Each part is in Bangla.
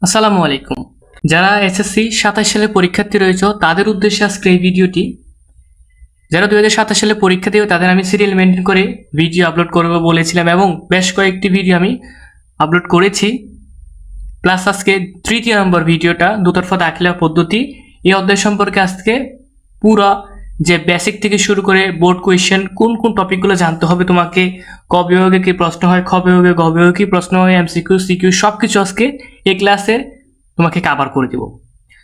আসসালামু আলাইকুম। যারা এসএসসি 27 সালে পরীক্ষার্থী রয়েছে তাদের উদ্দেশ্যে আজকের এই ভিডিওটি। যারা 2027 সালে পরীক্ষা দিও তাদের আমি সিরিয়াল মেনটেন করে ভিডিও আপলোড করব বলেছিলাম এবং বেশ কয়েকটি ভিডিও আমি আপলোড করেছি। প্লাস আজকে তৃতীয় নম্বর ভিডিওটা দুতরফা দাখিলা পদ্ধতি। এই অধ্যায় সম্পর্কে আজকে পুরো যে বেসিক থেকে শুরু করে বোর্ড কোয়েশ্চেন কোন কোন টপিকগুলো জানতে হবে তোমাকে, ক বিভাগে কি প্রশ্ন হয়, খ বিভাগে গ বিভাগে কি প্রশ্ন হয়, এমসিকিউ সিকিউ সব কিছু আজকে এই ক্লাসে তোমাকে কভার করে দিব।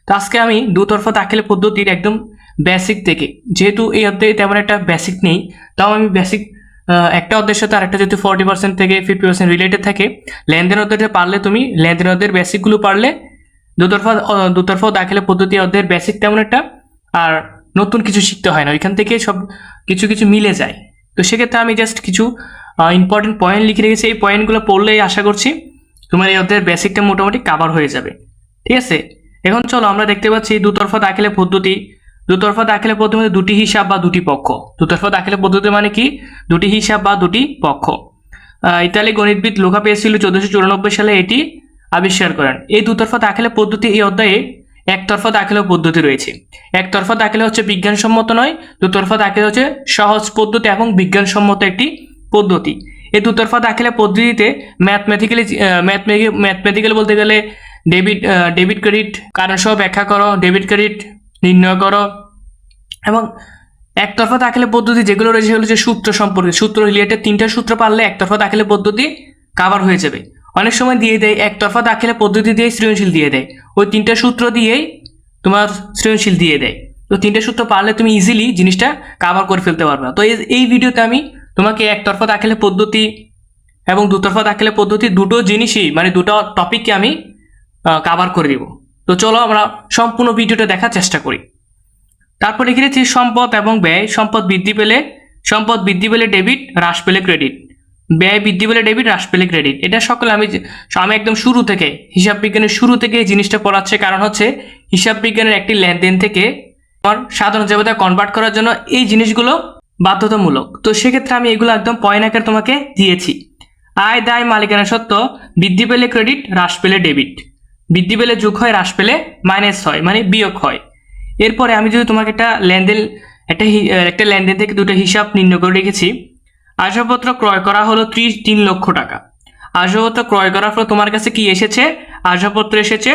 তো আজকে আমি দুতরফা দাখিলা পদ্ধতির একদম বেসিক থেকে, যেহেতু এই অধ্যায়ে তেমন একটা বেসিক নেই, তাও আমি বেসিক একটা অধ্যায়ের সাথে আরেকটা যদি 40% থেকে 50% রিলেটেড থাকে, লেনদেন অধ্যায়টা পারলে তুমি লেনদেন অধ্যায়ের বেসিকগুলো পারলে দুতরফা দাখিলা পদ্ধতি অধ্যায়ের বেসিক তেমন একটা আর নতুন কিছু শিখতে হয় না, ওইখান থেকে সব কিছু কিছু মিলে যায়। তো সেক্ষেত্রে আমি জাস্ট কিছু ইম্পর্টেন্ট পয়েন্ট লিখে রেখেছি, এই পয়েন্টগুলো পড়লেই আশা করছি তোমার এই অধ্যায়ের বেসিকটা মোটামুটি কভার হয়ে যাবে। ঠিক আছে, এখন চলো আমরা দেখতে পাচ্ছি দুতরফা দাখিলা পদ্ধতি। দুতরফা দাখিলা পদ্ধতি মানে দুটি হিসাব বা দুটি পক্ষ। দুতরফা দাখিলা পদ্ধতি মানে কি? দুটি হিসাব বা দুটি পক্ষ। ইতালি গণিতবিদ লুকা পেসিলি 1494 সালে এটি আবিষ্কার করেন। এই দুতরফা দাখিলা পদ্ধতি এই অধ্যায়ে একতরফা দাখিলা পদ্ধতি রয়েছে। একতরফা দাখিলা হচ্ছে বিজ্ঞানসম্মত নয়, দুতরফা দাখিলা হচ্ছে সহজ পদ্ধতি এবং বিজ্ঞানসম্মত একটি পদ্ধতি। এই দুতরফা দাখিলা পদ্ধতিতে ম্যাথমেটিক্যালি বলতে গেলে ডেবিট ক্রেডিট কারণ সহ ব্যাখ্যা করো, ডেবিট ক্রেডিট নির্ণয় করো, এবং একতরফা দাখিলা পদ্ধতি যেগুলো রয়েছে সেগুলো হচ্ছে সূত্র সম্পর্কে, সূত্র রিলেটেড 3টা সূত্র পারলে একতরফা দাখিলা পদ্ধতি কভার হয়ে যাবে। অনেক সময় দিয়ে দেয় একতরফা দাখিলা পদ্ধতি দিয়ে সৃজনশীল দিয়ে দেয়, ওই 3টা সূত্র দিয়েই তোমার সৃজনশীল দিয়ে দেয়। তো 3টা সূত্র পারলে তুমি ইজিলি জিনিসটা কভার করে ফেলতে পারবে। তো এই ভিডিওতে আমি তোমাকে একতরফা দাখিলা পদ্ধতি এবং দুতরফা দাখিলা পদ্ধতি দুটো জিনিসই মানে দুটো টপিককে আমি কভার করে দিব। তো চলো আমরা সম্পূর্ণ ভিডিওটা দেখার চেষ্টা করি। তারপর লিখে রেখেছি সম্পদ এবং ব্যয়। সম্পদ বৃদ্ধি পেলে ডেবিট, হ্রাস পেলে ক্রেডিট। ব্যয় বৃদ্ধি পেলে ডেবিট, হ্রাস পেলে ক্রেডিট। এটা সকলে আমি একদম শুরু থেকে হিসাব বিজ্ঞানের শুরু থেকে এই জিনিসটা পড়াচ্ছে, কারণ হচ্ছে হিসাব বিজ্ঞানের একটি লেনদেন থেকে আমার সাধারণ জগতে কনভার্ট করার জন্য এই জিনিসগুলো বাধ্যতামূলক। তো সেক্ষেত্রে আমি এগুলো একদম পয়েন্ট আকারে তোমাকে দিয়েছি। আয় দায় মালিকানা সত্ত্ব বৃদ্ধি পেলে ক্রেডিট, হ্রাস পেলে ডেবিট। বৃদ্ধি পেলে যোগ হয়, হ্রাস পেলে মাইনাস হয় মানে বিয়োগ হয়। এরপরে আমি যদি তোমাকে একটা লেনদেন থেকে দুটো হিসাব নির্ণয় করে রেখেছি। আসবাবপত্র ক্রয় করা হলো 3 লক্ষ টাকা। আসবাবপত্র ক্রয় করার পর তোমার কাছে কি এসেছে? আসবাবপত্র এসেছে।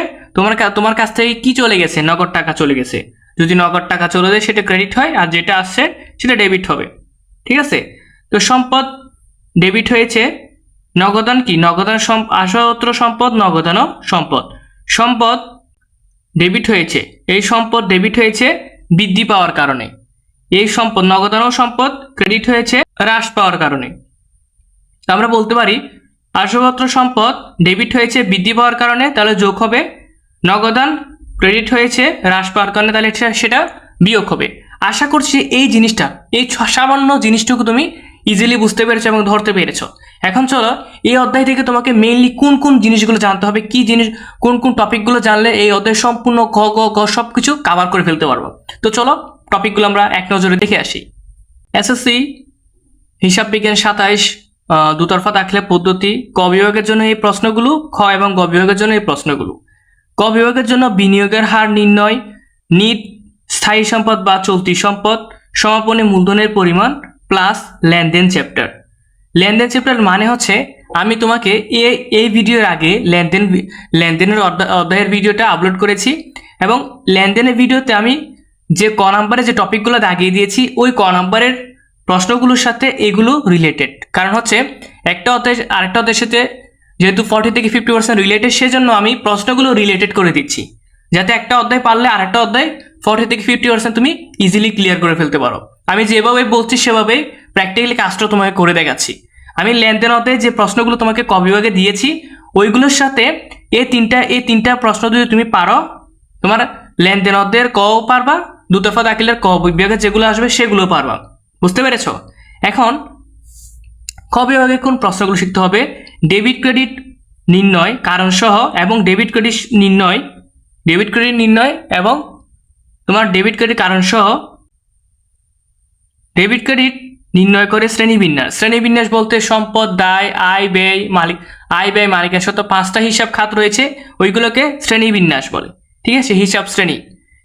তোমার কাছ থেকে কি চলে গেছে? নগদ টাকা চলে গেছে। যদি নগদ টাকা চলে যায় সেটা ক্রেডিট হয়, আর যেটা আসছে সেটা ডেবিট হবে। ঠিক আছে, তো সম্পদ ডেবিট হয়েছে। নগদান কি? আসবাবপত্র সম্পদ, নগদানও সম্পদ। সম্পদ ডেবিট হয়েছে, এই সম্পদ ডেবিট হয়েছে বৃদ্ধি পাওয়ার কারণে। এই সম্পদ নগদানও সম্পদ ক্রেডিট হয়েছে হ্রাস পাওয়ার কারণে। আমরা বলতে পারি আসবাবপত্র সম্পদ ডেবিট হয়েছে বৃদ্ধি পাওয়ার কারণে, তাহলে যোগ হবে। নগদান ক্রেডিট হয়েছে হ্রাস পাওয়ার কারণে, তাহলে সেটা বিয়োগ হবে। আশা করছি এই জিনিসটা, এই সামান্য জিনিসটুকু তুমি ইজিলি বুঝতে পেরেছো এবং ধরতে পেরেছো। এখন চলো এই অধ্যায় থেকে তোমাকে মেইনলি কোন কোন জিনিসগুলো জানতে হবে, কি জিনিস কোন কোন টপিকগুলো জানলে এই অধ্যায় সম্পূর্ণ ক গ গ সব কিছু কভার করে ফেলতে পারবো। তো চলো টপিকগুলো আমরা এক নজরে দেখে আসি। এসএসসি হিসাব বিজ্ঞান 27 দুতরফা দাখিলা পদ্ধতি। ক বিভাগের জন্য এই প্রশ্নগুলো, খ এবং গ বিভাগের জন্য এই প্রশ্নগুলো। ক বিভাগের জন্য বিনিয়োগের হার নির্ণয়, নিট স্থায়ী সম্পদ বা চলতি সম্পদ, সমাপনী মূলধনের পরিমাণ প্লাস লেনদেন চ্যাপ্টার। লেনদেন চ্যাপ্টার মানে হচ্ছে আমি তোমাকে এই ভিডিওর আগে লেনদেনের অধ্যায়ের ভিডিওটা আপলোড করেছি, এবং লেনদেনের ভিডিওতে আমি যে ক নাম্বারে যে টপিকগুলো দাগিয়ে দিয়েছি ওই ক নাম্বারের প্রশ্নগুলোর সাথে এগুলো রিলেটেড। কারণ হচ্ছে একটা অধ্যায় আরেকটা অধ্যায়ের সাথে যেহেতু 40 থেকে 50% রিলেটেড, সেজন্য আমি প্রশ্নগুলো রিলেটেড করে দিচ্ছি, যাতে একটা অধ্যায় পারলে আরেকটা অধ্যায় 40 থেকে 50% তুমি ইজিলি ক্লিয়ার করে ফেলতে পারো। আমি যেভাবে বলছি সেভাবে প্র্যাকটিক্যালি কাজটা তোমাকে করে দেখাচ্ছি। আমি লেনদেন অধ্যায়ে যে প্রশ্নগুলো তোমাকে ক বিভাগে দিয়েছি ওইগুলোর সাথে এই তিনটা প্রশ্ন যদি তুমি পারো, তোমার লেনদেন অধ্যায়ের ক পারবা, দুতরফা দাখিলার ক বিভাগে যেগুলো আসবে সেগুলো পারবা। বুঝতে পেরেছো? এখন ক বিভাগে কোন প্রশ্নগুলো শিখতে হবে? ডেবিট ক্রেডিট নির্ণয় কারণ সহ এবং ডেবিট ক্রেডিট নির্ণয় এবং তোমার ডেবিট ক্রেডিট কারণ সহ, ডেবিট ক্রেডিট নির্ণয় করে শ্রেণীবিন্যাস। শ্রেণীবিন্যাস বলতে সম্পদ, দায়, আয় ব্যয়, মালিকানা সত্ত্ব 5টা হিসাব খাত রয়েছে, ওইগুলোকে শ্রেণীবিন্যাস বলে। ঠিক আছে, হিসাব শ্রেণী।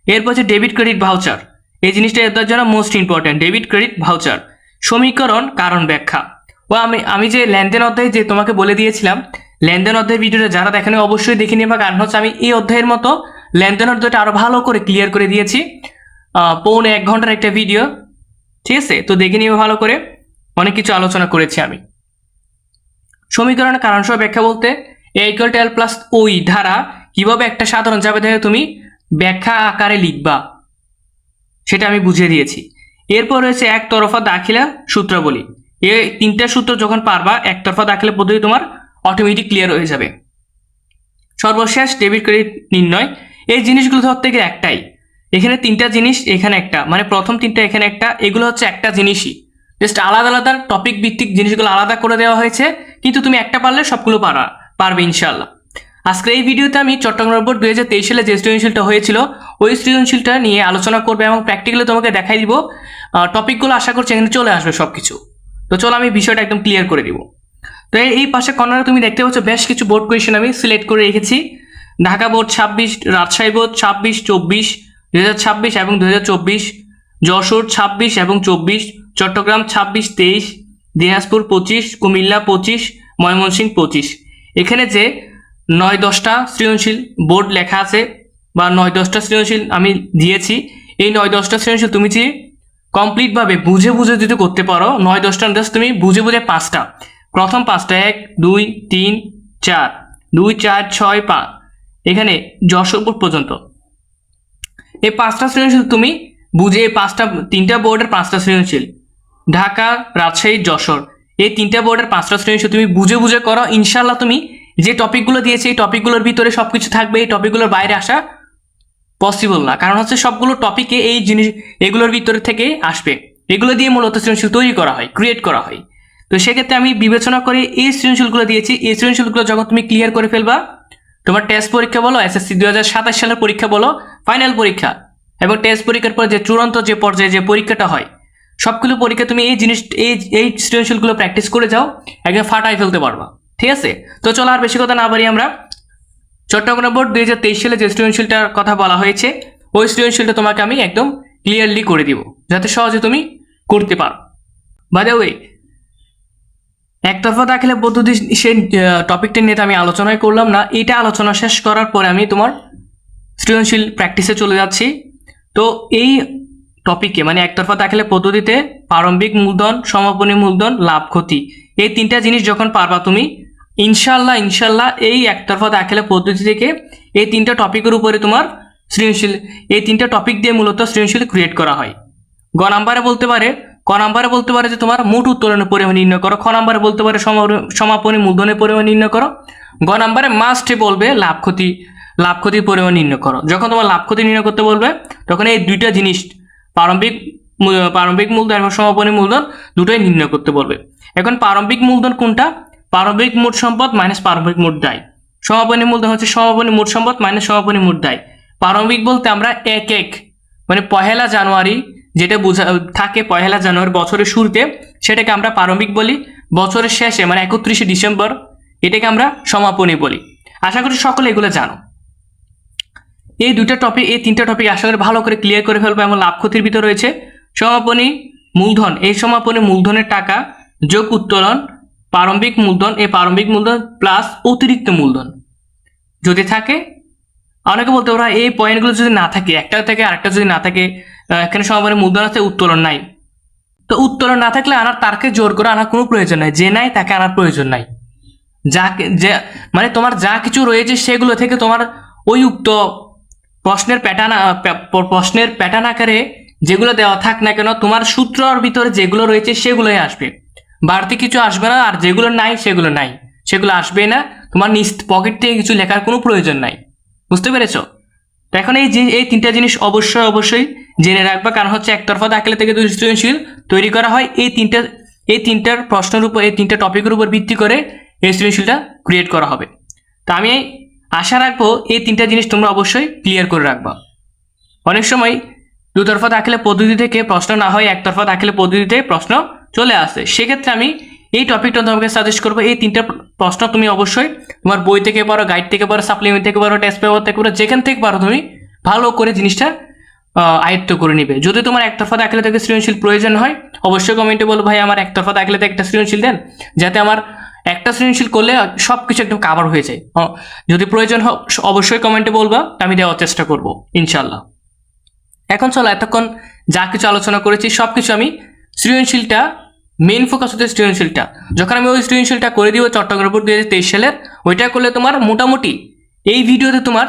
এরপর হচ্ছে ডেবিট ক্রেডিট ভাউচার। এই জিনিসটা এদের জন্য most important, debit credit voucher. সমীকরণ কারণ ব্যাখ্যা। ও আমি যে লেনদেন অধ্যায় যে তোমাকে বলে দিয়েছিলাম, লেনদেন অধ্যায়ের ভিডিওটা যারা দেখেনি অবশ্যই দেখে নেবা, কারণ হচ্ছে আমি এই অধ্যায়ের মতো লেনদেন অধ্যায়টা আরো ভালো করে ক্লিয়ার করে দিয়েছি, 1.25 ঘন্টার একটা ভিডিও। ঠিক আছে, তো দেখে নিবে ভালো করে, অনেক কিছু আলোচনা করেছি আমি। সমীকরণের কারণ সহ ব্যাখ্যা বলতে a=l+ওই ধারা কিভাবে একটা সাধারণ জাবেদাকে তুমি ব্যাখ্যা আকারে লিখবা সেটা আমি বুঝিয়ে দিয়েছি। এরপর রয়েছে একতরফা দাখিলা সূত্রাবলী। এই 3টা সূত্র যখন পারবা, একতরফা দাখিলা পদ্ধতি তোমার অটোমেটিক ক্লিয়ার হয়ে যাবে। সর্বশেষ ডেবিট ক্রেডিট নির্ণয়। এই জিনিসগুলো ধরতে গেলে একটাই, এখানে 3টা জিনিস, এখানে একটা, মানে প্রথম 3টা এখানে একটা, এগুলো হচ্ছে একটা জিনিসই, জাস্ট আলাদা আলাদা টপিক ভিত্তিক জিনিসগুলো আলাদা করে দেওয়া হয়েছে, কিন্তু তুমি একটা পারলে সবগুলো পারবে ইনশাআল্লাহ। আজকে এই ভিডিওতে আমি চট্টগ্রাম বোর্ড 2023 সালে যে সৃজনশীলটা হয়েছিল ওই সৃজনশীলটা নিয়ে আলোচনা করবে এবং প্র্যাকটিক্যালি তোমাকে দেখাই দিব। টপিকগুলো আশা করছি এখানে চলে আসবে সবকিছু। তো চলো আমি বিষয়টা একদম ক্লিয়ার করে দিব। তো এই পাশে কর্নারে তুমি দেখতে পাচ্ছ বেশ কিছু বোর্ড কোয়েশ্চেন আমি সিলেক্ট করে রেখেছি। ঢাকা বোর্ড 26, রাজশাহী বোর্ড 26, 24, 2026 এবং 2024, যশোর 26 এবং 24, চট্টগ্রাম 26, 23, দিনাজপুর 25, কুমিল্লা 25, ময়মনসিংহ 25। এখানে যে 9-10টা সৃজনশীল বোর্ড লেখা আছে বা 9-10টা সৃজনশীল আমি দিয়েছি, এই 9-10টা সৃজনশীল তুমি যে কমপ্লিটভাবে বুঝে বুঝে যদি করতে পারো, 9-10টা জাস্ট তুমি বুঝে বুঝে 5টা, প্রথম 5টা 1, 2, 3, 4, 2, 4, 6, 5, এখানে যশোর বোর্ড পর্যন্ত এই 5টা সৃজনশীল তুমি বুঝে, 3টা বোর্ডের 5টা সৃজনশীল, ঢাকা, রাজশাহী, যশোর, এই 3টা বোর্ডের 5টা সৃজনশীল তুমি বুঝে বুঝে করো, ইনশাল্লাহ তুমি যে টপিকগুলো দিয়েছে এই টপিকগুলোর ভিতরে সবকিছু থাকবে, এই টপিকগুলোর বাইরে আসা পসিবল না, কারণ হচ্ছে সবগুলো টপিকে এই জিনিস এগুলোর ভিতরে থেকে আসবে, এগুলো দিয়ে মূলত সৃজনশীল তৈরি করা হয়, ক্রিয়েট করা হয়। তো সেক্ষেত্রে আমি বিবেচনা করে এই সৃজনশীলগুলো দিয়েছি। এই সৃজনশীলগুলো যখন তুমি ক্লিয়ার করে ফেলবা, তোমার টেস্ট পরীক্ষা বলো, এসএসসি 2027 সালের পরীক্ষা বলো, ফাইনাল পরীক্ষা এবং টেস্ট পরীক্ষার পর যে চূড়ান্ত যে পর্যায়ে যে পরীক্ষাটা হয়, সবগুলো পরীক্ষা তুমি এই সৃজনশীলগুলো প্র্যাকটিস করে যাও, একদম ফাটাই ফেলতে পারবা। ঠিক আছে, তো চলো আর বেশি কথা না বাড়ি আমরা চট্টগ্রাম বোর্ড 2023 সালে যে সৃজনশীলটার কথা বলা হয়েছে ওই সৃজনশীলটা তোমাকে আমি একদম ক্লিয়ারলি করে দিব, যাতে সহজে তুমি করতে পারো। বাই দ্য ওয়ে, একতরফা দাখিলা পদ্ধতি সেই টপিকটা নিয়ে আমি আলোচনাই করলাম না, এটা আলোচনা শেষ করার পরে আমি তোমার সৃজনশীল প্র্যাকটিসে চলে যাচ্ছি। তো এই টপিকে মানে একতরফা দাখিলা পদ্ধতিতে প্রারম্ভিক মূলধন, সমাপনী মূলধন, লাভ ক্ষতি, এই 3টা জিনিস যখন পারবা তুমি, ইনশাল্লাহ এই একতরফা দাখিলা পদ্ধতি থেকে এই 3টা টপিকের উপরে তোমার সৃজনশীল, এই 3টা টপিক দিয়ে মূলত সৃজনশীল ক্রিয়েট করা হয়। ক নাম্বারে বলতে পারে যে তোমার মোট উত্তোলনের পরিমাণ নির্ণয় করো, খ নাম্বারে বলতে পারে সমাপনী মূলধনের পরিমাণ নির্ণয় করো, গ নাম্বারে মাস্টে বলবে লাভ ক্ষতির পরিমাণ নির্ণয় করো। যখন তোমার লাভ ক্ষতি নির্ণয় করতে বলবে তখন এই 2টা জিনিস প্রারম্ভিক মূলধন এবং সমাপনী মূলধন দুটোই নির্ণয় করতে বলবে। এখন প্রারম্ভিক মূলধন কোনটা? প্রারম্ভিক মোট সম্পদ মাইনাস প্রারম্ভিক মোট দায়। সমাপনী মূলধন হচ্ছে সমাপনী মোট সম্পদ মাইনাস সমাপনী মোট দায়। প্রারম্ভিক বলতে আমরা মানে 1 জানুয়ারি যেটা থাকে 1 জানুয়ারি বছরের শুরুতে, সেটাকে আমরা প্রারম্ভিক বলি। বছরের শেষে মানে 31শে ডিসেম্বর এটাকে আমরা সমাপনী বলি। আশা করি সকলে এগুলো জানো। এই 3টা টপিক আশা করি ভালো করে ক্লিয়ার করে ফেলবো। এবং লাভ ক্ষতির ভিতরে রয়েছে সমাপনী মূলধন, এই সমাপনী মূলধনের টাকা যোগ উত্তোলন, প্রারম্ভিক মূলধন, এই প্রারম্ভিক মূলধন প্লাস অতিরিক্ত মূলধন যদি থাকে। অনেকে বলতে ওরা এই পয়েন্টগুলো যদি না থাকে, একটা থেকে আরেকটা যদি না থাকে, এখানে সমাপনী মূলধন আছে উত্তোলন নাই, তো উত্তোলন না থাকলে তারকে জোর করে আনার কোনো প্রয়োজন নাই, যে নাই তাকে আনার প্রয়োজন নাই। মানে তোমার যা কিছু রয়েছে সেগুলো থেকে তোমার ওই উক্ত প্রশ্নের প্যাটার্ন আকারে যেগুলো দেওয়া থাক না কেন, তোমার সূত্রর ভিতরে যেগুলো রয়েছে সেগুলোই আসবে, বাড়তি কিছু আসবে না। আর যেগুলো নাই সেগুলো আসবে না, তোমার নিজ পকেট থেকে কিছু লেখার কোনো প্রয়োজন নাই। বুঝতে পেরেছো? তো এখন এই 3টা জিনিস অবশ্যই জেনে রাখবা, কারণ হচ্ছে একতরফা দাখিলা থেকে সৃজনশীল তৈরি করা হয় এই তিনটার প্রশ্নের উপর, এই 3টা টপিকের উপর ভিত্তি করে এই সৃজনশীলটা ক্রিয়েট করা হবে। তো আমি আশা রাখবো এই 3টা জিনিস তোমরা অবশ্যই ক্লিয়ার করে রাখবা। অনেক সময় দুতরফা দাখিলা পদ্ধতি থেকে প্রশ্ন না হয়, একতরফা দাখিলা পদ্ধতিতে প্রশ্ন চলে আসে, সেক্ষেত্রে আমি এই টপিকটা তোমাকে সাজেস্ট করবো। এই 3টা প্রশ্ন তুমি অবশ্যই তোমার বই থেকে পারো, গাইড থেকে পারো, সাপ্লিমেন্ট থেকে পারো, টেস্ট পেপার থেকে পারো, যেখান থেকে পারো তুমি ভালো করে জিনিসটা আয়ত্ত করে নিবে। যদি তোমার একতরফা দাখিলা থেকে সৃজনশীল প্রয়োজন হয়, অবশ্যই কমেন্টে বলো ভাই আমার একতরফা দাখিলাতে একটা সৃজনশীল দেন, যাতে আমার একটা সৃজনশীল করলে সব কিছু একদম কাভার হয়ে যায়। যদি প্রয়োজন হয় অবশ্যই কমেন্টে বলবা, আমি দেওয়ার চেষ্টা করবো ইনশাল্লাহ। এখন চলো, এতক্ষণ যা কিছু আলোচনা করেছি সব কিছু আমি সৃজনশীলটা মেইন ফোকাস হচ্ছে সৃজনশীলটা। যখন আমি ওই সৃজনশীলটা করে দিব চট্টগ্রাম বোর্ড 2023 সালের, ওইটা করলে তোমার মোটামুটি এই ভিডিওতে তোমার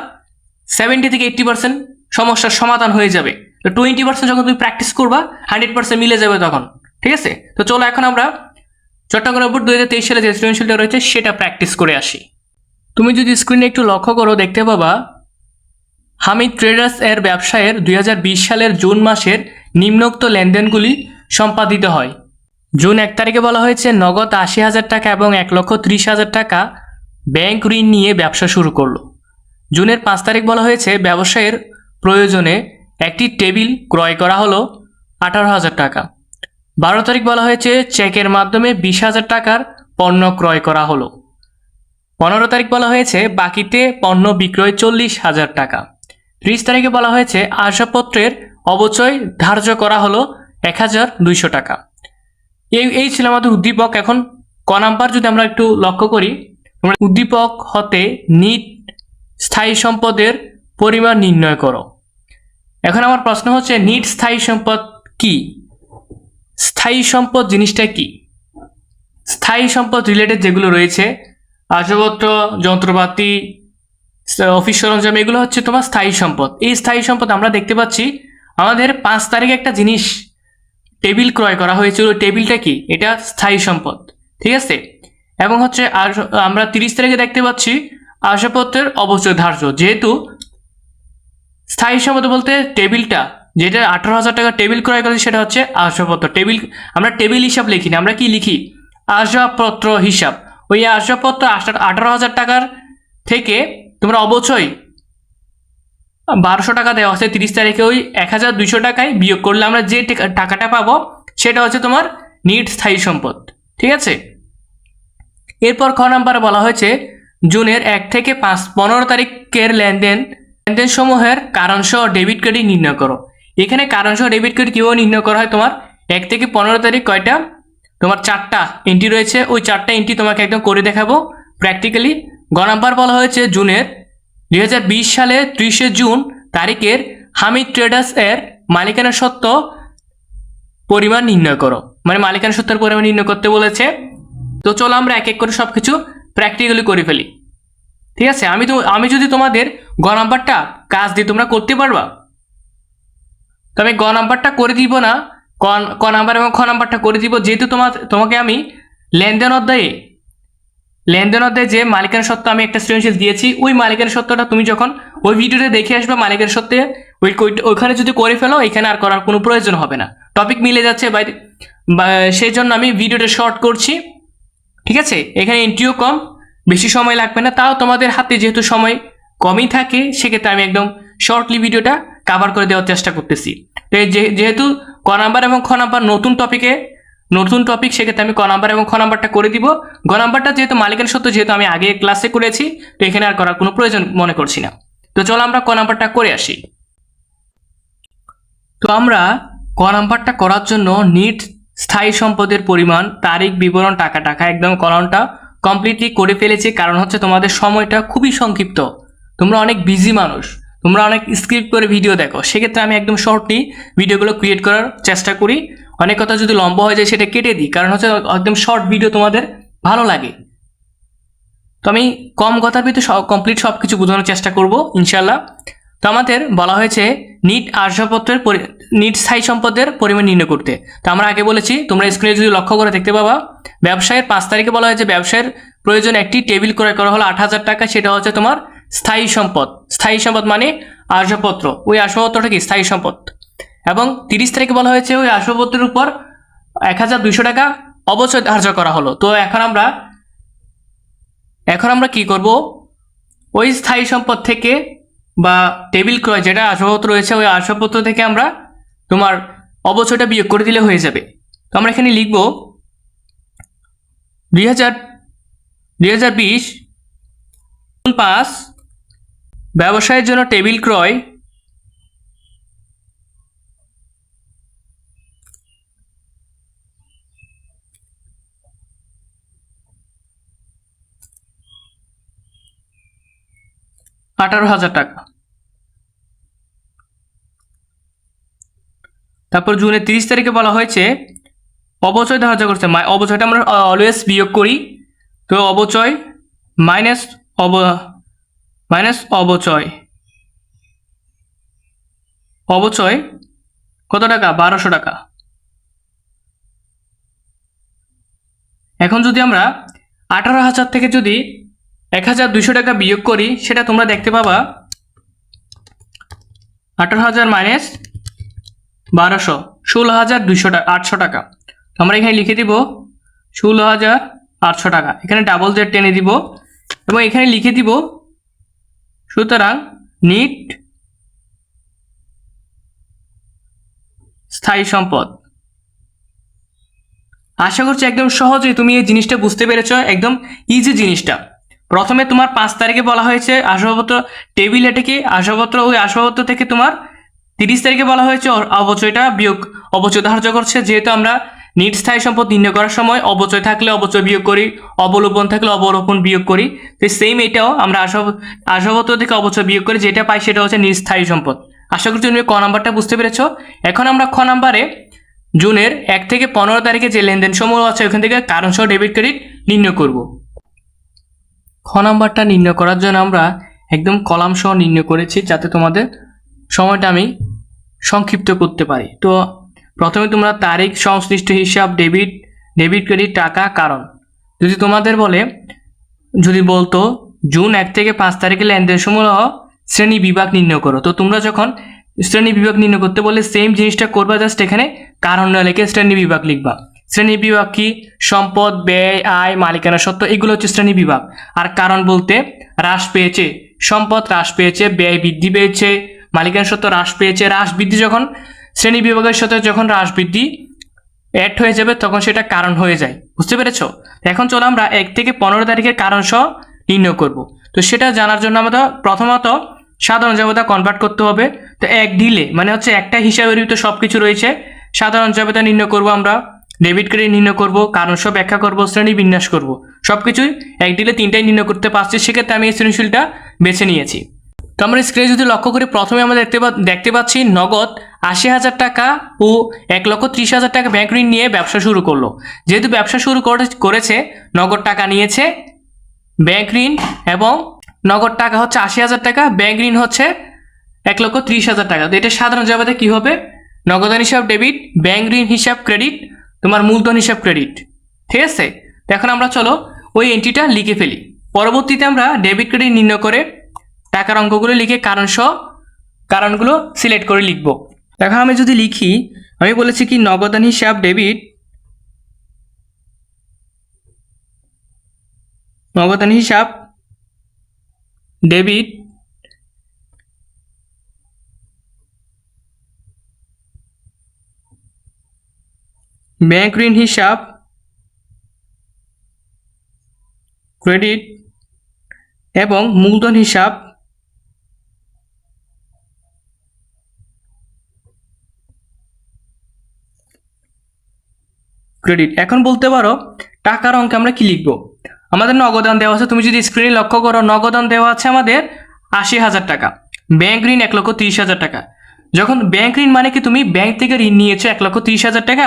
70 থেকে 80% সমস্যার সমাধান হয়ে যাবে। তো 20% যখন তুমি প্র্যাকটিস করবা 100% মিলে যাবে তখন। ঠিক আছে, তো চলো এখন আমরা চট্টগ্রাম বোর্ড 2023 সালে যে সৃজনশীলটা রয়েছে সেটা প্র্যাকটিস করে আসি। তুমি যদি স্ক্রিনে একটু লক্ষ্য করো, দেখতে পাবা হামিদ ট্রেডার্স এর ব্যবসায়ের 2020 সালের জুন মাসের নিম্নোক্ত লেনদেনগুলি সম্পাদিত হয়। জুন 1 তারিখে বলা হয়েছে নগদ 80,000 টাকা এবং 1,30,000 টাকা ব্যাংক ঋণ নিয়ে ব্যবসা শুরু করলো। জুনের 5 তারিখ বলা হয়েছে ব্যবসায়ের প্রয়োজনে একটি টেবিল ক্রয় করা হলো 18,000 টাকা। 12 তারিখ বলা হয়েছে চেকের মাধ্যমে 20,000 টাকার পণ্য ক্রয় করা হলো। 15 তারিখ বলা হয়েছে বাকিতে পণ্য বিক্রয় 40,000 টাকা। 30 তারিখে বলা হয়েছে আসবাবপত্রের অবচয় ধার্য করা হলো 1,200 টাকা। এই ছিল আমাদের উদ্দীপক। এখন ক নাম্বার যদি আমরা একটু লক্ষ্য করি, উদ্দীপক হতে নিট স্থায়ী সম্পদের পরিমাণ নির্ণয় করো। এখন আমার প্রশ্ন হচ্ছে নিট স্থায়ী সম্পদ কি? স্থায়ী সম্পদ জিনিসটা কি? স্থায়ী সম্পদ রিলেটেড যেগুলো রয়েছে, আসবাবপত্র, যন্ত্রপাতি, অফিস সরঞ্জাম, এগুলো হচ্ছে তোমার স্থায়ী সম্পদ। এই স্থায়ী সম্পদ আমরা দেখতে পাচ্ছি আমাদের 5 তারিখে একটা জিনিস টেবিল ক্রয় করা হয়েছিল। টেবিলটা কি? এটা স্থায়ী সম্পদ। ঠিক আছে, এবং হচ্ছে আর আমরা 30 তারিখে দেখতে পাচ্ছি আসবাবপত্রের অবচয় ধার্য। যেহেতু স্থায়ী সম্পদ বলতে টেবিলটা, যেটা 18,000 টাকা টেবিল ক্রয় করেছে সেটা হচ্ছে আসবাবপত্র। টেবিল আমরা টেবিল হিসাব লিখি না, আমরা কি লিখি? আসবাবপত্র হিসাব। ওই আসবাবপত্র 18,000 টাকার থেকে তোমরা অবচয় 1200 টাকা দেওয়া আছে 30 তারিখে, ওই 1,200 টাকায় বিয়োগ করলে আমরা যে টাকাটা পাবো সেটা হচ্ছে তোমার নিট স্থায়ী সম্পদ। ঠিক আছে, এরপর খ নাম্বারে বলা হয়েছে জুনের 1 থেকে 15 তারিখের লেনদেন সমূহের কারণসহ ডেবিট ক্রেডিট নির্ণয় করো। এখানে কারণসহ ডেবিট ক্রেডিট কীভাবে নির্ণয় করা হয়? তোমার 1 থেকে 15 তারিখ কয়টা তোমার 4টা এন্ট্রি রয়েছে, ওই 4টা এন্ট্রি তোমাকে একদম করে দেখাবো প্র্যাকটিক্যালি। গ নাম্বার বলা হয়েছে জুনের 2020 সালে 30 জুন তারিখের হামিদ ট্রেডার্স এর মালিকানা সত্ত্ব পরিমাণ নির্ণয় করো। মানে মালিকানা সত্ত্বের পরিমাণ নির্ণয় করতে বলেছে। তো চলো আমরা এক এক করে সব কিছু প্র্যাকটিক্যালি করে ফেলি। ঠিক আছে, আমি যদি তোমাদের গ নাম্বারটা কাজ দিয়ে তোমরা করতে পারবা, তবে গ নাম্বারটা করে দিব না, ক নাম্বার এবং খ নাম্বারটা করে দিব। যেহেতু তোমাকে আমি লেনদেন অধ্যায়ে যে মালিকানা সত্ত্ব আমি একটা সৃজনশীল দিয়েছি, ওই মালিকানা সত্ত্বটা তুমি যখন ওই ভিডিওতে দেখে আসবে মালিকানা সত্ত্বে ওইখানে যদি করে ফেলো, এখানে আর করার কোনো প্রয়োজন হবে না। টপিক মিলে যাচ্ছে সেই জন্য আমি ভিডিওটা শর্ট করছি। ঠিক আছে, এখানে এন্ট্রিও কম, বেশি সময় লাগবে না। তাও তোমাদের হাতে যেহেতু সময় কমই থাকে, সেক্ষেত্রে আমি একদম শর্টলি ভিডিওটা কাভার করে দেওয়ার চেষ্টা করতেছি। তো যেহেতু ক নাম্বার এবং খ নাম্বার নতুন টপিক, সেক্ষেত্রে আমি ক নাম্বার এবং খ নাম্বারটা করে দিব। গ নাম্বারটা যেহেতু মালিকানা সত্ত্ব, যেহেতু আমি আগে ক্লাসে করেছি, তো এখানে আর করার কোনো প্রয়োজন মনে করছি না। তো চলো আমরা ক নাম্বারটা করে আসি। তো আমরা ক নাম্বারটা করার জন্য নিট স্থায়ী সম্পদের পরিমাণ, তারিখ, বিবরণ, টাকা একদম কলমটা কমপ্লিটলি করে ফেলেছি। কারণ হচ্ছে তোমাদের সময়টা খুবই সংক্ষিপ্ত, তোমরা অনেক বিজি মানুষ, তোমরা অনেক স্ক্রিপ্ট করে ভিডিও দেখো, সেক্ষেত্রে আমি একদম শর্টলি ভিডিওগুলো ক্রিয়েট করার চেষ্টা করি। অনেক কথা যদি লম্বা হয়ে যায় সেটা কেটে দিই, কারণ হচ্ছে একদম শর্ট ভিডিও তোমাদের ভালো লাগে। তো আমি কম কথার ভিতরে কমপ্লিট সব কিছু বোঝানোর চেষ্টা করব ইনশাল্লাহ। তো আমাদের বলা হয়েছে নিট স্থায়ী সম্পদের পরিমাণ নির্ণয় করতে। তো আমরা আগে বলেছি, তোমরা স্ক্রিনে যদি লক্ষ্য করে দেখতে পাবা, ব্যবসায়ের 5 তারিখে বলা হয়েছে ব্যবসায়ের প্রয়োজন একটি টেবিল ক্রয় করা হলো 8,000 টাকা, সেটা হচ্ছে তোমার স্থায়ী সম্পদ। স্থায়ী সম্পদ মানে আসবাবপত্র, ওই আসবাবপত্রটা কি স্থায়ী সম্পদ। এবং 30 তারিখে বলা হয়েছে ওই আসবাবপত্রের উপর 1,200 টাকা অবচয় ধার্য করা হলো। তো এখন আমরা কি করব? ওই স্থায়ী সম্পদ থেকে বা টেবিল ক্রয় যেটা আসবাবপত্র রয়েছে, ওই আসবাবপত্র থেকে আমরা তোমার অবচয়টা বিয়োগ করে দিলে হয়ে যাবে। তো তো আমরা এখানে লিখব 2020 5 ব্যবসায়ের জন্য টেবিল ক্রয় 18,000 টাকা। তারপর জুনের 30 তারিখে বলা হয়েছে অবচয় ধার্য করছে, অবচয়টা আমরা অলওয়েজ বিয়োগ করি, তো অবচয় মাইনাস অবচয়, অবচয় কত টাকা? 1200 টাকা। এখন যদি আমরা 18,000 থেকে যদি 1,200 টাকা বিয়োগ করি, সেটা তোমরা দেখতে পাবা 18,000 মাইনাস 1200, 16,800 টাকা। তো আমরা এখানে লিখে দিব 16,800 টাকা, এখানে ডাবল জেড টেনে দিব এবং এখানে লিখে দিব সুতরাং নিট স্থায়ী সম্পদ। আশা করছি একদম সহজেই তুমি এই জিনিসটা বুঝতে পেরেছ, একদম ইজি জিনিসটা। প্রথমে তোমার 5 তারিখে বলা হয়েছে আসবাবপত্র টেবিল এটাকে আসবাবপত্র, ওই আসবাবপত্র থেকে তোমার 30 তারিখে বলা হয়েছে অবচয়টা বিয়োগ, অবচয় ধার্য করছে। যেহেতু আমরা নিট স্থায়ী সম্পদ নির্ণয় করার সময় অবচয় থাকলে অবচয় বিয়োগ করি, অবলোপন থাকলে অবলোপন বিয়োগ করি, তো সেম এটাও আমরা আসবাবপত্র থেকে অবচয় বিয়োগ করি, যেটা পাই সেটা হচ্ছে নিট স্থায়ী সম্পদ। আশা করছি তুমি ক নাম্বারটা বুঝতে পেরেছ। এখন আমরা খ নাম্বারে জুনের 1 থেকে 15 তারিখে যে লেনদেন সমূহ আছে ওখান থেকে কারণ সহ ডেবিট ক্রেডিট নির্ণয় করব। খ নাম্বারটা নির্ণয় করার জন্য আমরা একদম কলাম সহ নির্ণয় করেছি, যাতে তোমাদের সময়টা আমি সংক্ষিপ্ত করতে পারি। তো প্রথমে তোমরা তারিখ সংশ্লিষ্ট হিসাব ডেবিট ক্রেডিট টাকা কারণ। যদি তোমাদের যদি বলতো জুন 1 থেকে 5 তারিখে লেনদেন সমূহ শ্রেণী বিভাগ নির্ণয় করো, তো তোমরা যখন শ্রেণী বিভাগ নির্ণয় করতে বললে সেম জিনিসটা করবা, জাস্ট এখানে কারণ না লিখে শ্রেণী বিভাগ লিখবা। শ্রেণী বিভাগ কি? সম্পদ, ব্যয়, আয়, মালিকানা সত্ত্ব, এগুলো হচ্ছে শ্রেণী বিভাগ। আর কারণ বলতে হ্রাস পেয়েছে, সম্পদ হ্রাস পেয়েছে, ব্যয় বৃদ্ধি পেয়েছে, মালিকানা সত্ত্ব হ্রাস পেয়েছে। হ্রাস বৃদ্ধি যখন শ্রেণী বিভাগের সাথে যখন হ্রাস বৃদ্ধি অ্যাড হয়ে যাবে তখন সেটা কারণ হয়ে যায়। বুঝতে পেরেছো? এখন চলো আমরা 1 থেকে 15 তারিখের কারণ সহ নির্ণয় করব। তো সেটা জানার জন্য আমাদের প্রথমত সাধারণ জাবেদা কনভার্ট করতে হবে। তো এক ঢিলে মানে হচ্ছে একটা হিসাবের ভিতরে সব কিছু রয়েছে। সাধারণ জাবেদা নির্ণয় করব আমরা, ডেবিট ক্রেডিট নির্ণয় করব, কারণ সহ ব্যাখ্যা করব, শ্রেণী বিন্যাস করব, সব কিছুই এক ঢিলে 3টাই নির্ণয় করতে পারছি। সেক্ষেত্রে আমি এই সৃজনশীলটা বেছে নিয়েছি। তো আমরা স্ক্রিনে যদি লক্ষ্য করি, প্রথমে আমরা দেখতে পাচ্ছি নগদ 80,000 টাকা ও 1,30,000 টাকা ব্যাংক ঋণ নিয়ে ব্যবসা শুরু করলো। যেহেতু ব্যবসা শুরু করেছে, নগদ টাকা নিয়েছে, ব্যাংক ঋণ এবং নগদ টাকা হচ্ছে 80,000 টাকা, ব্যাংক ঋণ হচ্ছে 1,30,000 টাকা। তো এটা সাধারণ জাবেদা কি হবে? নগদান হিসাব ডেবিট, ব্যাংক ঋণ হিসাব ক্রেডিট, তোমার মূলধন হিসাব ক্রেডিট। ঠিক আছে? তো এখন আমরা চলো ওই এন্ট্রিটা লিখে ফেলি। পরবর্তীতে আমরা ডেবিট ক্রেডিট নির্ণয় করে টাকার অঙ্কগুলো লিখে কারণ সহ কারণগুলো সিলেক্ট করে লিখব। এখন আমি যদি লিখি, আমি বলেছি কি নগদান হিসাব ডেবিট, নগদান হিসাব ডেবিট, ব্যাংক ঋণ হিসাব ক্রেডিট এবং মূলধন হিসাব ক্রেডিট। এখন বলতে পারো টাকার অঙ্কে আমরা কি লিখব? আমাদের নগদান দেওয়া আছে, তুমি যদি স্ক্রিনে লক্ষ্য করো, নগদান দেওয়া আছে আমাদের 80,000 টাকা, ব্যাংক ঋণ 1,30,000 টাকা। যখন ব্যাংক ঋণ মানে কি, তুমি ব্যাংক থেকে ঋণ নিয়েছো 1,30,000 টাকা,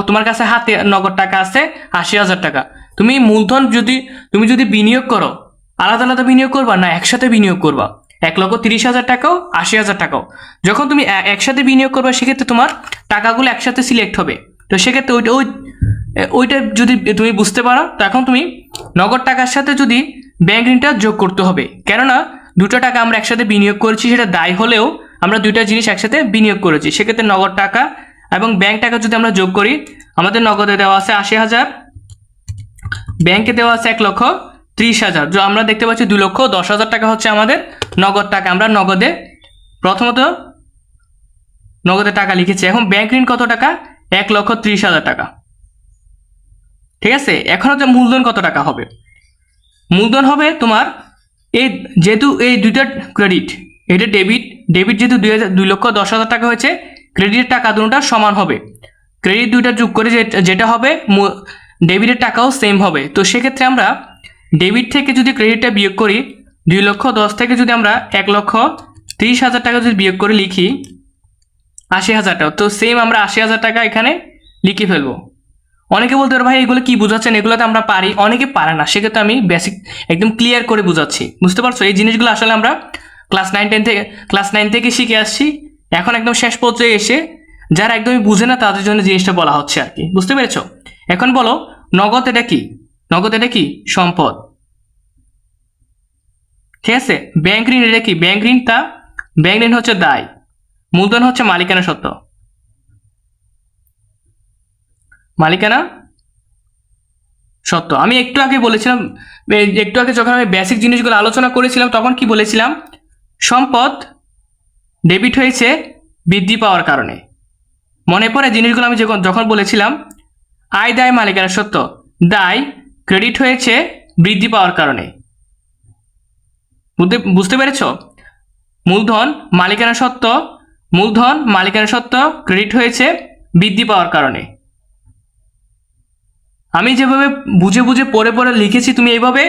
তোমার কাছে হাতে নগদ টাকা আছে 80,000 টাকা। তুমি মূলধন তুমি যদি বিনিয়োগ করো, আলাদা আলাদা বিনিয়োগ করবা না একসাথে বিনিয়োগ করবা? 1,30,000 টাকাও 80,000 টাকাও যখন তুমি একসাথে বিনিয়োগ করবা, সেক্ষেত্রে তোমার টাকাগুলো একসাথে সিলেক্ট হবে। তো সেক্ষেত্রে ওইটা যদি তুমি বুঝতে পারো, তো এখন তুমি নগদ টাকার সাথে যদি ব্যাংক ঋণটা যোগ করতে হবে, কেননা দুটো টাকা আমরা একসাথে বিনিয়োগ করেছি, সেটা দায় হলেও আমরা দুইটা জিনিস একসাথে বিনিয়োগ করেছি। সেক্ষেত্রে নগদ টাকা এবং ব্যাংক টাকা যদি আমরা যোগ করি, আমাদের নগদে দেওয়া আছে 80,000, ব্যাংকে দেওয়া আছে 1,30,000, যে আমরা দেখতে পাচ্ছি 2,10,000 টাকা হচ্ছে আমাদের নগদ টাকা। আমরা প্রথমত নগদে টাকা লিখেছি। এখন ব্যাংক ঋণ কত টাকা? 1,30,000 টাকা। ঠিক আছে, এখন হচ্ছে মূলধন কত টাকা হবে। মূলধন হবে তোমার এই যেহেতু এই দুইটা ক্রেডিট, এটা ডেবিট, ডেবিট যেহেতু 2,10,000 টাকা হয়েছে, ক্রেডিটের টাকা দুটোটা সমান হবে, ক্রেডিট দুইটা যোগ করে যেটা হবে ডেবিটের টাকাও সেম হবে। তো সেক্ষেত্রে আমরা ডেবিট থেকে যদি ক্রেডিটটা বিয়োগ করি, 2,10,000 থেকে যদি আমরা 1,30,000 টাকা যদি বিয়োগ করে লিখি 80,000 টাকা, তো সেম আমরা 80,000 টাকা এখানে লিখে ফেলবো। অনেকে বলতে পারে ভাই এগুলো কি বোঝাচ্ছেন, এগুলোতে আমরা পারি, অনেকে পারে না, সেক্ষেত্রে আমি বেসিক একদম ক্লিয়ার করে বোঝাচ্ছি, বুঝতে পারছো। এই জিনিসগুলো আসলে আমরা ক্লাস 9 থেকে শিখে আসছি, এখন একদম শেষ পর্যায়ে এসে যারা একদমই বুঝে না তাদের জন্য জিনিসটা বলা হচ্ছে আর কি, বুঝতে পেরেছো। এখন বলো নগদ এটা কি, নগদ এটা কি সম্পদ, ঠিক আছে। ব্যাংক ঋণ এটা কি, ব্যাংক ঋণ হচ্ছে দায়, মূলধন হচ্ছে মালিকানা সত্ত্ব, মালিকানা সত্য। আমি একটু আগে বলেছিলাম, একটু আগে যখন আমি বেসিক জিনিসগুলো আলোচনা করেছিলাম তখন কি বলেছিলাম, সম্পদ ডেবিট হয়েছে বৃদ্ধি পাওয়ার কারণে। মনে পড়ে জিনিসগুলো আমি যখন বলেছিলাম আয় দায় মালিকানা সত্ত্ব, দায় ক্রেডিট হয়েছে বৃদ্ধি পাওয়ার কারণে, বুঝতে পেরেছ। মূলধন মালিকানা সত্ত্ব ক্রেডিট হয়েছে বৃদ্ধি পাওয়ার কারণে। আমি যেভাবে বুঝে বুঝে পড়ে পড়ে লিখেছি, তুমি এইভাবে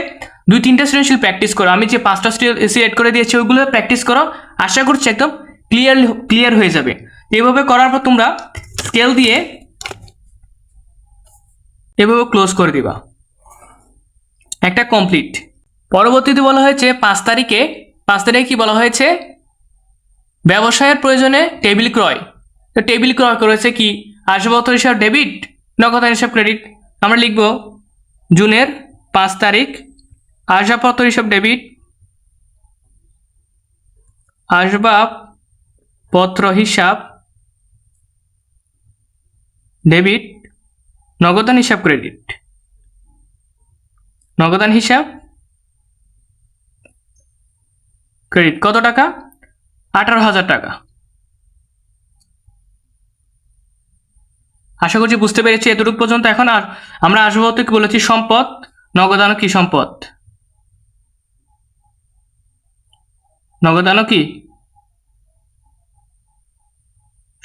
2-3টা সৃজনশীল প্র্যাকটিস করো, আমি যে 5টা সিলেক্ট করে দিয়েছি ওইগুলো প্র্যাকটিস করো, আশা করছি একদম ক্লিয়ার হয়ে যাবে। এইভাবে করার পর তোমরা স্কেল দিয়ে এভাবে ক্লোজ করে দিবা, একটা কমপ্লিট। পরবর্তীতে বলা হয়েছে 5 তারিখে কি বলা হয়েছে, ব্যবসায়ের প্রয়োজনে টেবিল ক্রয়। তো টেবিল ক্রয় করেছে কি, আসবাবপত্র হিসাব ডেবিট, নগদান হিসাব ক্রেডিট। আমরা লিখব জুনের 5 তারিখ আসবাবপত্র হিসাব ডেবিট, আসবাবপত্র হিসাব ডেবিট, নগদান হিসাব ক্রেডিট, নগদান হিসাব ক্রেডিট কত টাকা, 18,000 টাকা। আশা করছি বুঝতে পেরেছি এতটুকু পর্যন্ত। এখন আর আমরা আসবাবপত্র কি বলেছি, সম্পদ, নগদানও কি সম্পদ, নগদানও কি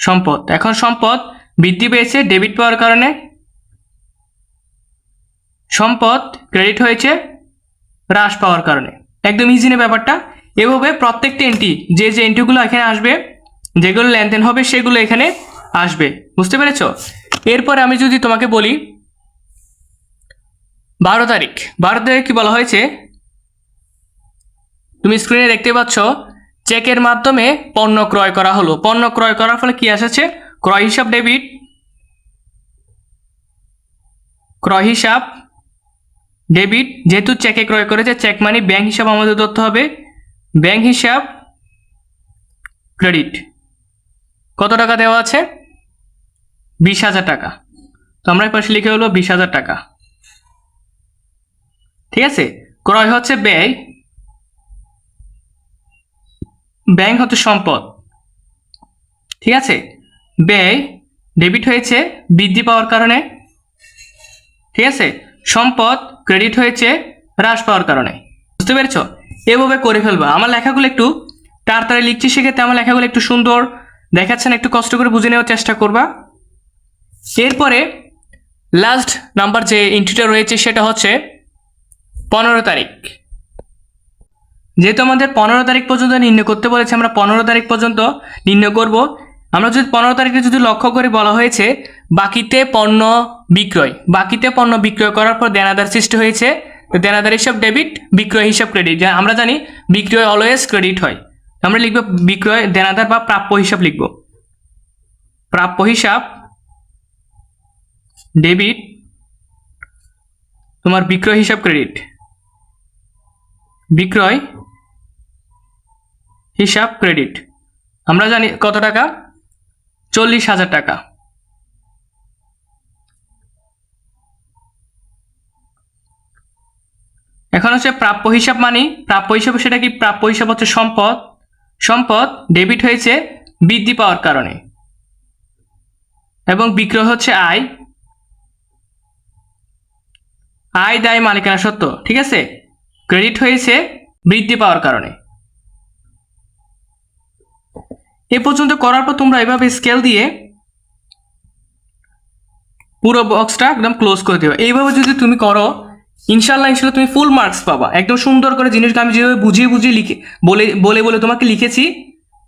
সম্পদ। এখন সম্পদ বৃদ্ধি পেয়েছে ডেবিট পাওয়ার কারণে, সম্পদ ক্রেডিট হয়েছে হ্রাস পাওয়ার কারণে। একদম ইজি না ব্যাপারটা। এভাবে প্রত্যেকটা এন্ট্রি, যে এন্ট্রিগুলো এখানে আসবে, যেগুলো লেনদেন হবে সেগুলো এখানে আসবে, বুঝতে পেরেছো। এরপরে আমি যদি তোমাকে বলি 12 তারিখ কি বলা হয়েছে, তুমি স্ক্রিনে দেখতে পাচ্ছ চেকের মাধ্যমে পণ্য ক্রয় করা হলো। পণ্য ক্রয় করার ফলে কি আসছে, ক্রয় হিসাব ডেবিট, ক্রয় হিসাব ডেবিট, যেহেতু চেকে ক্রয় করেছে, চেক মানে ব্যাংক হিসাব আমাদের ধরতে হবে, ব্যাংক হিসাব ক্রেডিট। কত টাকা দেওয়া আছে, 20,000 টাকা। তো আমরা পাশে লিখে হলো 20,000 টাকা, ঠিক আছে। ক্রয় হচ্ছে ব্যয়, ব্যাংক হচ্ছে সম্পদ, ঠিক আছে। ব্যয় ডেবিট হয়েছে বৃদ্ধি পাওয়ার কারণে, ঠিক আছে। সম্পদ ক্রেডিট হয়েছে হ্রাস পাওয়ার কারণে, বুঝতে পেরেছ। এভাবে করে ফেলবা। আমার লেখাগুলো একটু তাড়াতাড়ি লিখছি, সেক্ষেত্রে আমার লেখাগুলো একটু সুন্দর দেখাচ্ছে না, একটু কষ্ট করে বুঝে নেওয়ার চেষ্টা করবা। এরপরে লাস্ট নাম্বার যে এন্ট্রিটা রয়েছে সেটা হচ্ছে 15 তারিখ। যেহেতু আমাদের 15 তারিখ পর্যন্ত নির্ণয় করতে বলেছে, আমরা 15 তারিখ পর্যন্ত নির্ণয় করব। আমরা যদি 15 তারিখে যদি লক্ষ্য করে, বলা হয়েছে বাকিতে পণ্য বিক্রয় করার পর দেনাদার সৃষ্টি হয়েছে। দেনাদার হিসাব ডেবিট, বিক্রয় হিসাব ক্রেডিট। আমরা জানি বিক্রয় অলওয়েজ ক্রেডিট হয়, আমরা লিখব বিক্রয় দেনাদার বা প্রাপ্য হিসাব লিখব, প্রাপ্য হিসাব ডেবিট, তোমার বিক্রয় হিসাব ক্রেডিট, বিক্রয় হিসাব ক্রেডিট। আমরা জানি কত টাকা, 40,000 টাকা। এখন হচ্ছে প্রাপ্য হিসাব মানে, প্রাপ্য হিসাব সেটা কি, প্রাপ্য হিসাব হচ্ছে সম্পদ ডেবিট হয়েছে বৃদ্ধি পাওয়ার কারণে, এবং বিক্রয় হচ্ছে আয়, আয় দায় মালিকানা সত্ত্ব, ঠিক আছে, ক্রেডিট হয়েছে বৃদ্ধি পাওয়ার কারণে। এ পর্যন্ত করার পর তোমরা এভাবে স্কেল দিয়ে পুরো বক্সটা একদম ক্লোজ করে দেবে। এইভাবে যদি তুমি করো ইনশাল্লাহ তুমি ফুল মার্কস পাবা। একদম সুন্দর করে জিনিসটা আমি যেভাবে বুঝিয়ে বুঝিয়ে লিখে বলে তোমাকে লিখেছি,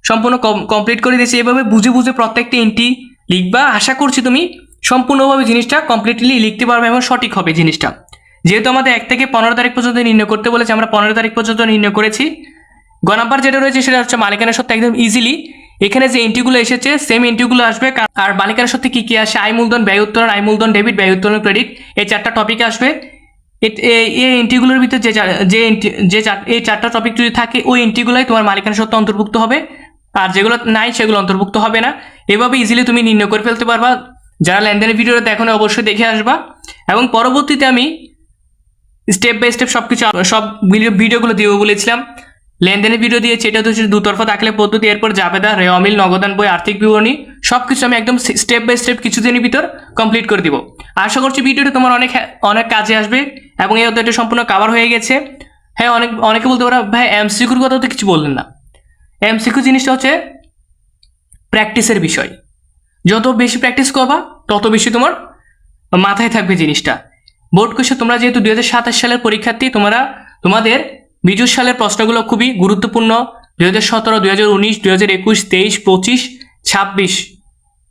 সম্পূর্ণ কমপ্লিট করে দিয়েছি। এভাবে বুঝে বুঝে প্রত্যেকটা এন্ট্রি লিখবা। আশা করছি তুমি সম্পূর্ণভাবে জিনিসটা কমপ্লিটলি লিখতে পারবে এবং সঠিক হবে জিনিসটা। যেহেতু আমাদের 1 থেকে 15 তারিখ পর্যন্ত নির্ণয় করতে বলেছে, আমরা 15 তারিখ পর্যন্ত নির্ণয় করেছি। গ নাম্বার যেটা রয়েছে সেটা হচ্ছে মালিকানা সত্ত্ব। একদম ইজিলি এখানে যে এন্ট্রিগুলো এসেছে সেম এন্ট্রিগুলো আসবে। আর মালিকানা সত্ত্বে কি কি আসে, আয় মূলধন, ব্যয় উত্তোলন, আয় মূলধন ডেবিট, ব্যয় উত্তোলন ক্রেডিট, এই 4টা টপিক আসবে। এই এন্ট্রিগুলোর ভিতরে এই 4টা টপিক যদি থাকে ওই এন্ট্রিগুলোই তোমার মালিকানা সত্ত্ব অন্তর্ভুক্ত হবে, আর যেগুলো নাই সেগুলো অন্তর্ভুক্ত হবে না। এভাবে ইজিলি তুমি নির্ণয় করে ফেলতে পারবা। যারা লেনদেনের ভিডিওটা দেখো না অবশ্যই দেখে আসবা, এবং পরবর্তীতে আমি স্টেপ বাই স্টেপ সব ভিডিওগুলো দিব বলেছিলাম। লেনদেনের ভিডিও দিয়েছি, এটা হচ্ছে দুতরফা দাখিলা পদ্ধতি, এরপর জাবেদা, রেওয়া মিল, নগদান বই, আর্থিক বিবরণী, সবকিছু আমি একদম স্টেপ বাই স্টেপ কিছুদিনের ভিতর কমপ্লিট করে দিব। আশা করছি ভিডিওটা তোমার অনেক কাজে আসবে এবং এই অধ্যায়টা সম্পূর্ণ কভার হয়ে গেছে। হ্যাঁ, অনেকে বলতে পারো ভাই এমসিকিউর কথা তো কিছু বললেন না। এমসিকিউ জিনিসটা হচ্ছে প্র্যাকটিসের বিষয়। যত বেশি প্র্যাকটিস করবা তত বেশি তোমার মাথায় থাকবে জিনিসটা। বোর্ড কোয়েশ্চেন, তোমরা যেহেতু 2027 সালের পরীক্ষার্থী, তোমাদের 20 সালের প্রশ্নগুলো খুবই গুরুত্বপূর্ণ। 2017, 2019, 2021, 23, 25,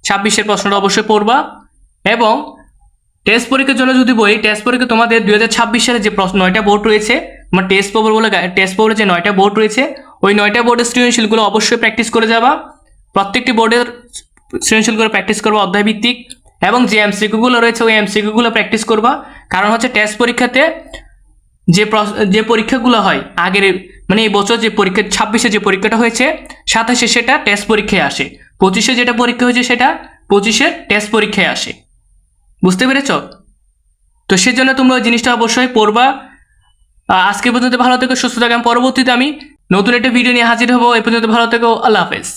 26 প্রশ্নটা অবশ্যই পড়বা। এবং টেস্ট পরীক্ষার জন্য যদি বলি, টেস্ট পরীক্ষা তোমাদের 2026 সালে যে 9টা বোর্ড রয়েছে, তোমার টেস্ট পেপারে যে 9টা বোর্ড রয়েছে, ওই 9টা বোর্ডের সৃজনশীলগুলো অবশ্যই প্র্যাকটিস করে যাবা। প্রত্যেকটি বোর্ডের সৃজনশীলগুলো প্র্যাকটিস করবা অধ্যায় ভিত্তিক, এবং যে এমসিকিউগুলো রয়েছে ওই এমসিকিউগুলো প্র্যাকটিস করবা। কারণ হচ্ছে টেস্ট পরীক্ষাতে যে পরীক্ষাগুলো হয় আগের, মানে এই বছর যে পরীক্ষা 26-এ যে পরীক্ষাটা হয়েছে 27-এ সেটা টেস্ট পরীক্ষায় আসে, 25-এ যেটা পরীক্ষা হয়েছে সেটা 25-এর টেস্ট পরীক্ষায় আসে। বুঝতে পেরেছ? তো সেজন্য তোমরা ওই জিনিসটা অবশ্যই পড়বা। আজকে পর্যন্ত ভালো থেকো, সুস্থ থাকো। পরবর্তীতে আমি নতুন একটা ভিডিও নিয়ে হাজির হবো। এ পর্যন্ত ভালো থেকো, আল্লাহ হাফেজ।